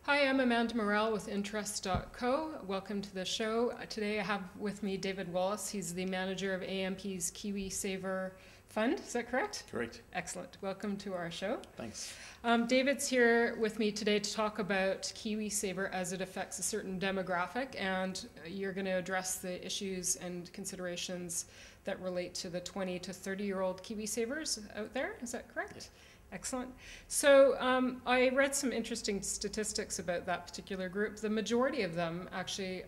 Hi, I'm Amanda Morrell with Interest.co. Welcome to the show. Today I have with me David Wallace. He's the manager of AMP's KiwiSaver fund. Is that correct? Correct. Excellent. Welcome to our show. Thanks. David's here with me today to talk about KiwiSaver as it affects a certain demographic, and you're going to address the issues and considerations that relate to the 20 to 30-year-old KiwiSavers out there. Is that correct? Yeah. Excellent. So I read some interesting statistics about that particular group. The majority of them actually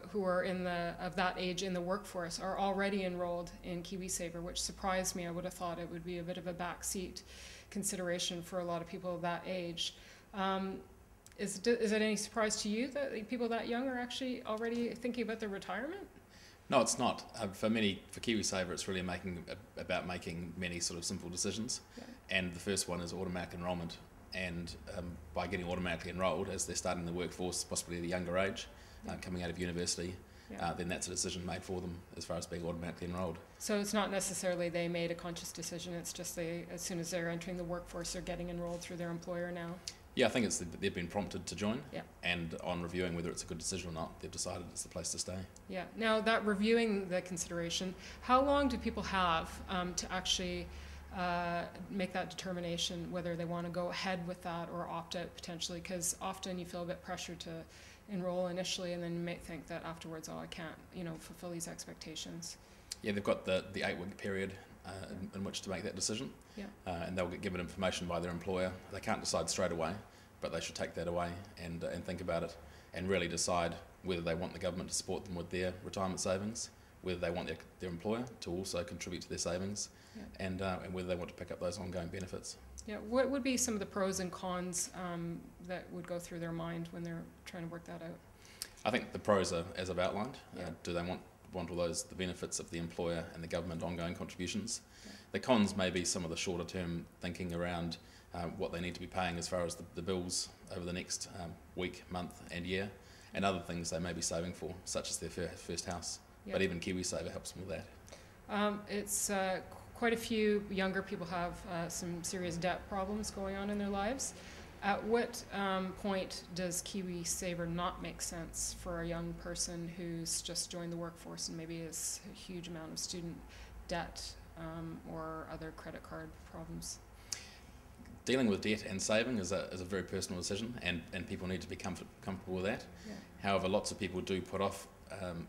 who are of that age in the workforce are already enrolled in KiwiSaver, which surprised me. I would have thought it would be a bit of a backseat consideration for a lot of people that age. Is it any surprise to you that people that young are actually already thinking about their retirement? No, it's not. For KiwiSaver, it's really about making many sort of simple decisions. Yeah. And the first one is automatic enrolment. And by getting automatically enrolled, as they're starting the workforce, possibly at a younger age, coming out of university, then that's a decision made for them as far as being automatically enrolled. So it's not necessarily they made a conscious decision, it's just as soon as they're entering the workforce, they're getting enrolled through their employer now? Yeah, I think they've been prompted to join, yeah. And on reviewing whether it's a good decision or not, they've decided it's the place to stay. Yeah. Now, that reviewing the consideration, how long do people have to actually make that determination whether they want to go ahead with that or opt out potentially? Because often you feel a bit pressured to enroll initially, and then you may think that afterwards, oh, I can't, fulfill these expectations. Yeah, they've got the 8-week period in which to make that decision. Yeah. And they'll get given information by their employer. They can't decide straight away, but they should take that away and think about it and really decide whether they want the government to support them with their retirement savings, whether they want their employer to also contribute to their savings, and whether they want to pick up those ongoing benefits. Yeah. What would be some of the pros and cons that would go through their mind when they're trying to work that out? I think the pros are, as I've outlined. Yeah. Do they want all the benefits of the employer and the government ongoing contributions? Yeah. The cons may be some of the shorter term thinking around what they need to be paying as far as the bills over the next week, month and year, and other things they may be saving for, such as their first house. Yeah. But even KiwiSaver helps them with that. It's quite a few younger people have some serious debt problems going on in their lives. At what point does KiwiSaver not make sense for a young person who's just joined the workforce and maybe has a huge amount of student debt or other credit card problems? Dealing with debt and saving is a very personal decision, and people need to be comfortable with that. Yeah. However, lots of people do put off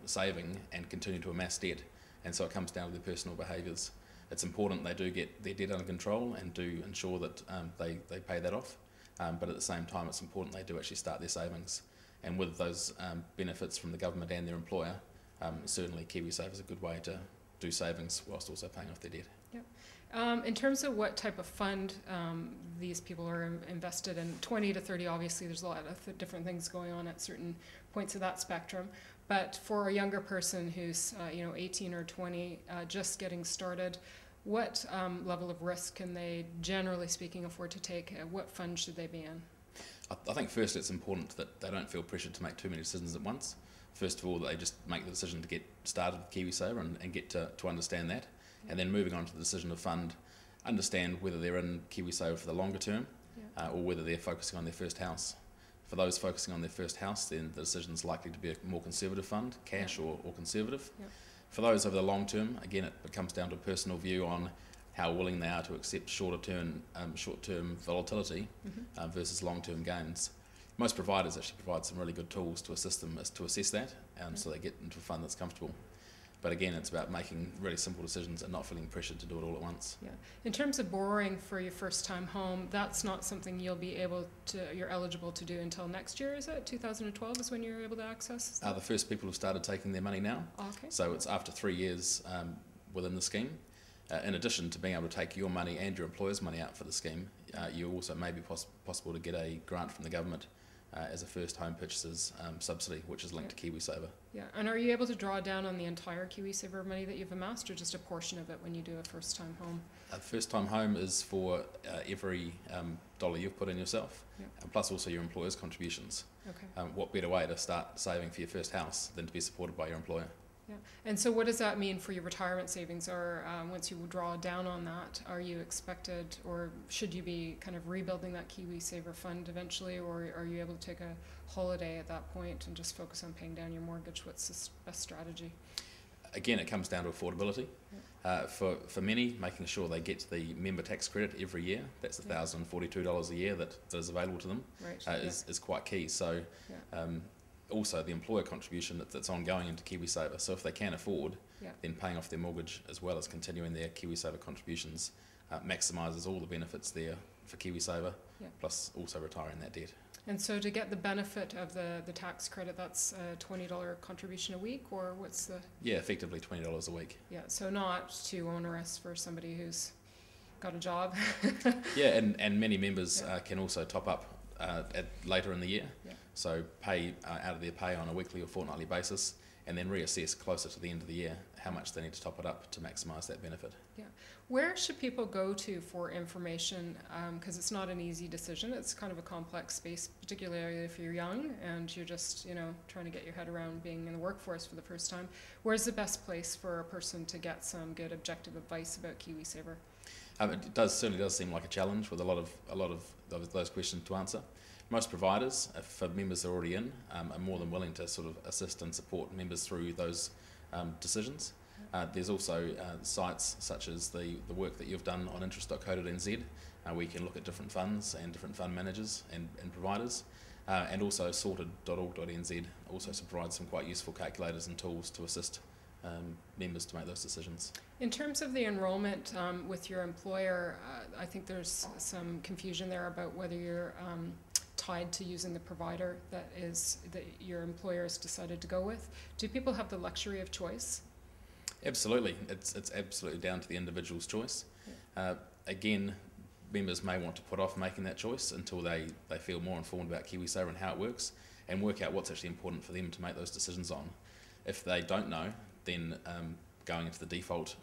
saving and continue to amass debt, and so it comes down to their personal behaviours. It's important they do get their debt under control and do ensure that they pay that off. But at the same time, it's important they do actually start their savings. And with those benefits from the government and their employer, certainly KiwiSaver is a good way to do savings whilst also paying off their debt. Yep. In terms of what type of fund these people are invested in, 20 to 30, obviously there's a lot of different things going on at certain points of that spectrum. But for a younger person who's 18 or 20, just getting started, what level of risk can they, generally speaking, afford to take? What fund should they be in? I think first it's important that they don't feel pressured to make too many decisions at once. First of all, they just make the decision to get started with KiwiSaver and get to understand that. Yeah. And then moving on to the decision of fund, understand whether they're in KiwiSaver for the longer term, or whether they're focusing on their first house. For those focusing on their first house, then the decision is likely to be a more conservative fund, cash or conservative. Yeah. For those over the long term, again, it comes down to a personal view on how willing they are to accept short-term volatility versus long-term gains. Most providers actually provide some really good tools to assist them to assess that, so they get into a fund that's comfortable. But again, it's about making really simple decisions and not feeling pressured to do it all at once. Yeah. In terms of borrowing for your first-time home, that's not something you're eligible to do until next year, is it? 2012 is when you're able to access? The first people have started taking their money now. Oh, okay. So it's after 3 years within the scheme. In addition to being able to take your money and your employer's money out for the scheme, you also may be possible to get a grant from the government as a first home purchaser's subsidy, which is linked to KiwiSaver. Yeah, and are you able to draw down on the entire KiwiSaver money that you've amassed, or just a portion of it when you do a first-time home? The first-time home is for every dollar you've put in yourself, plus also your employer's contributions. Okay. What better way to start saving for your first house than to be supported by your employer? Yeah. And so what does that mean for your retirement savings? Or once you draw down on that, are you expected, or should you be kind of rebuilding that KiwiSaver fund eventually, or are you able to take a holiday at that point and just focus on paying down your mortgage? What's the best strategy? Again, it comes down to affordability. For many, making sure they get the member tax credit every year, that's $1,042 a year that is available to them, is quite key. So also the employer contribution that's ongoing into KiwiSaver. So if they can afford, then paying off their mortgage as well as continuing their KiwiSaver contributions maximises all the benefits there for KiwiSaver, plus also retiring that debt. And so to get the benefit of the tax credit, that's a $20 contribution a week, or what's the... Yeah, effectively $20 a week. Yeah, so not too onerous for somebody who's got a job. Yeah, and many members can also top up later in the year. So pay out of their pay on a weekly or fortnightly basis, and then reassess closer to the end of the year how much they need to top it up to maximise that benefit. Yeah. Where should people go to for information? Because it's not an easy decision. It's kind of a complex space, particularly if you're young and you're just, trying to get your head around being in the workforce for the first time. Where's the best place for a person to get some good objective advice about KiwiSaver? It certainly does seem like a challenge with a lot of those questions to answer. Most providers, for members that are already in, are more than willing to sort of assist and support members through those decisions. There's also sites such as the work that you've done on interest.co.nz, where you can look at different funds and different fund managers and providers, and also sorted.org.nz also provides some quite useful calculators and tools to assist members to make those decisions. In terms of the enrollment with your employer, I think there's some confusion there about whether you're tied to using the provider that your employer has decided to go with. Do people have the luxury of choice? Absolutely. It's absolutely down to the individual's choice. Again, members may want to put off making that choice until they feel more informed about KiwiSaver and how it works, and work out what's actually important for them to make those decisions on. If they don't know, then going into the default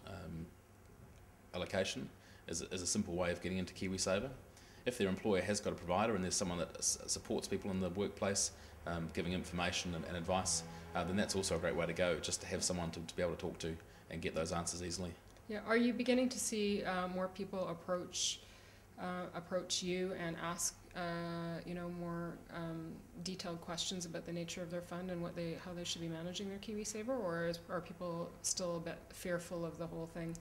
allocation is a simple way of getting into KiwiSaver. If their employer has got a provider and there's someone that supports people in the workplace, giving information and advice, then that's also a great way to go, just to have someone to be able to talk to and get those answers easily. Yeah. Are you beginning to see more people approach you and ask more detailed questions about the nature of their fund and how they should be managing their KiwiSaver, or are people still a bit fearful of the whole thing?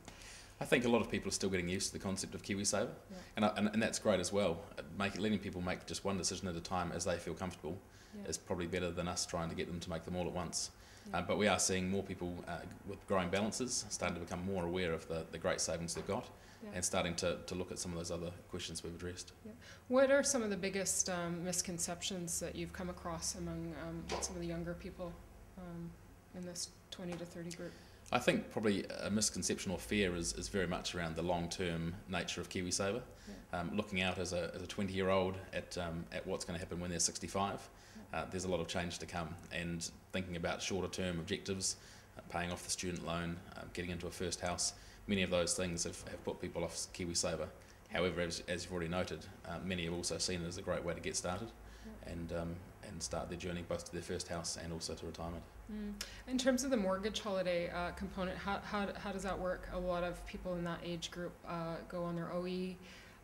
I think a lot of people are still getting used to the concept of KiwiSaver, and that's great as well. Letting people make just one decision at a time as they feel comfortable is probably better than us trying to get them to make them all at once. But we are seeing more people with growing balances starting to become more aware of the great savings they've got, and starting to look at some of those other questions we've addressed. What are some of the biggest misconceptions that you've come across among some of the younger people in this 20 to 30 group? I think probably a misconception or fear is very much around the long-term nature of KiwiSaver. Looking out as a 20-year-old at what's going to happen when they're 65, there's a lot of change to come, and thinking about shorter-term objectives, paying off the student loan, getting into a first house, many of those things have put people off KiwiSaver. However, as you've already noted, many have also seen it as a great way to get started and start their journey both to their first house and also to retirement. In terms of the mortgage holiday component, how does that work? A lot of people in that age group go on their OE.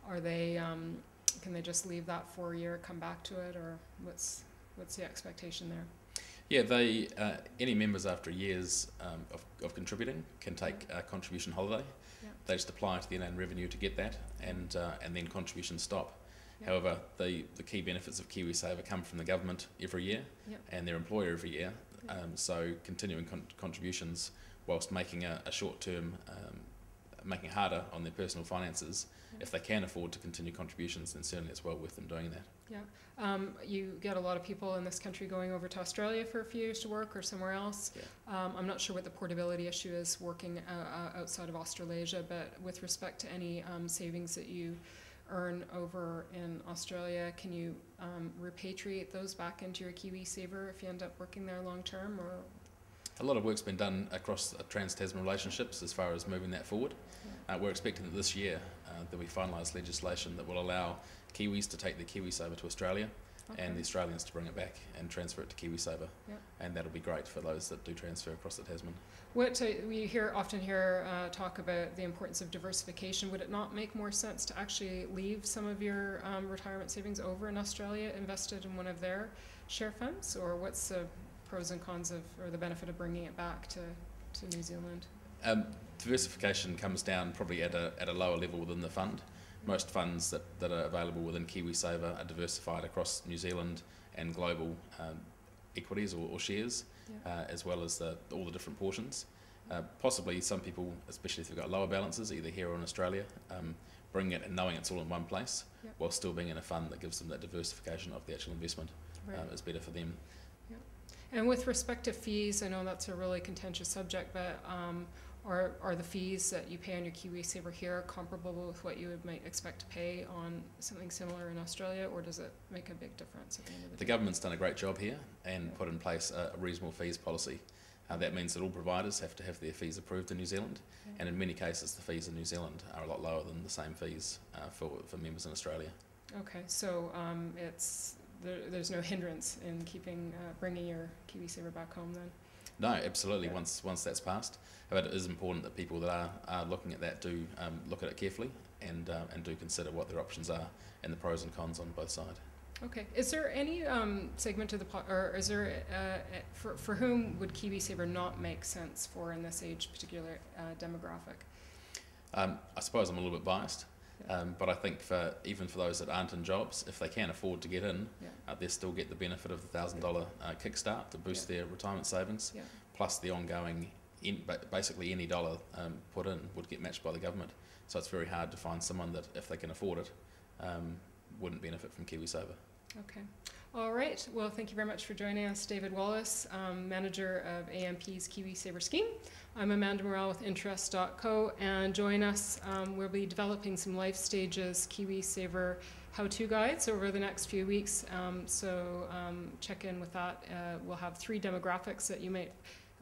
Are they can they just leave that for a year, come back to it, or what's the expectation there? Yeah, any members after years of contributing can take a contribution holiday. They just apply to the inland revenue to get that, and then contributions stop. However, the key benefits of KiwiSaver come from the government every year and their employer every year. So continuing contributions, whilst making a short-term, making it harder on their personal finances, if they can afford to continue contributions, then certainly it's well worth them doing that. You get a lot of people in this country going over to Australia for a few years to work or somewhere else. I'm not sure what the portability issue is working outside of Australasia, but with respect to any savings that you earn over in Australia, can you repatriate those back into your KiwiSaver if you end up working there long term? Or a lot of work's been done across trans-Tasman relationships as far as moving that forward. We're expecting that this year that we finalise legislation that will allow Kiwis to take their KiwiSaver to Australia, and the Australians to bring it back and transfer it to KiwiSaver. Yep. And that'll be great for those that do transfer across the Tasman. What we often hear talk about the importance of diversification. Would it not make more sense to actually leave some of your retirement savings over in Australia, invested in one of their share funds, or what's the pros and cons of, or the benefit of bringing it back to New Zealand? Diversification comes down probably at a lower level within the fund. Most funds that are available within KiwiSaver are diversified across New Zealand and global equities or shares, as well as all the different portions. Possibly some people, especially if they've got lower balances, either here or in Australia, bring it and knowing it's all in one place, while still being in a fund that gives them that diversification of the actual investment, is better for them. And with respect to fees, I know that's a really contentious subject, but are the fees that you pay on your KiwiSaver here comparable with what you might expect to pay on something similar in Australia, or does it make a big difference at the end of the day? The government's done a great job here and put in place a reasonable fees policy. That means that all providers have to have their fees approved in New Zealand, and in many cases the fees in New Zealand are a lot lower than the same fees for members in Australia. Okay, so there's no hindrance in bringing your KiwiSaver back home then? No, absolutely. Once that's passed, but it is important that people that are looking at that do look at it carefully and do consider what their options are and the pros and cons on both sides. Okay. Is there any segment of or is there for whom would KiwiSaver not make sense for in this age particular demographic? I suppose I'm a little bit biased. But I think even for those that aren't in jobs, if they can afford to get in, they still get the benefit of the $1,000 kickstart to boost their retirement savings, plus the ongoing, basically any dollar put in would get matched by the government. So it's very hard to find someone that, if they can afford it, wouldn't benefit from KiwiSaver. Okay. All right. Well, thank you very much for joining us, David Wallace, manager of AMP's KiwiSaver scheme. I'm Amanda Morrell with Interest.co, and join us. We'll be developing some life stages KiwiSaver how-to guides over the next few weeks. So check in with that. We'll have 3 demographics that you might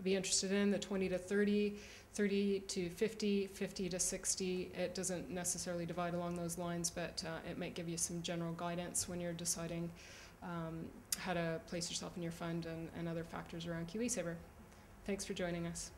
be interested in: the 20 to 30, 30 to 50, 50 to 60. It doesn't necessarily divide along those lines, but it might give you some general guidance when you're deciding how to place yourself in your fund and other factors around KiwiSaver. Thanks for joining us.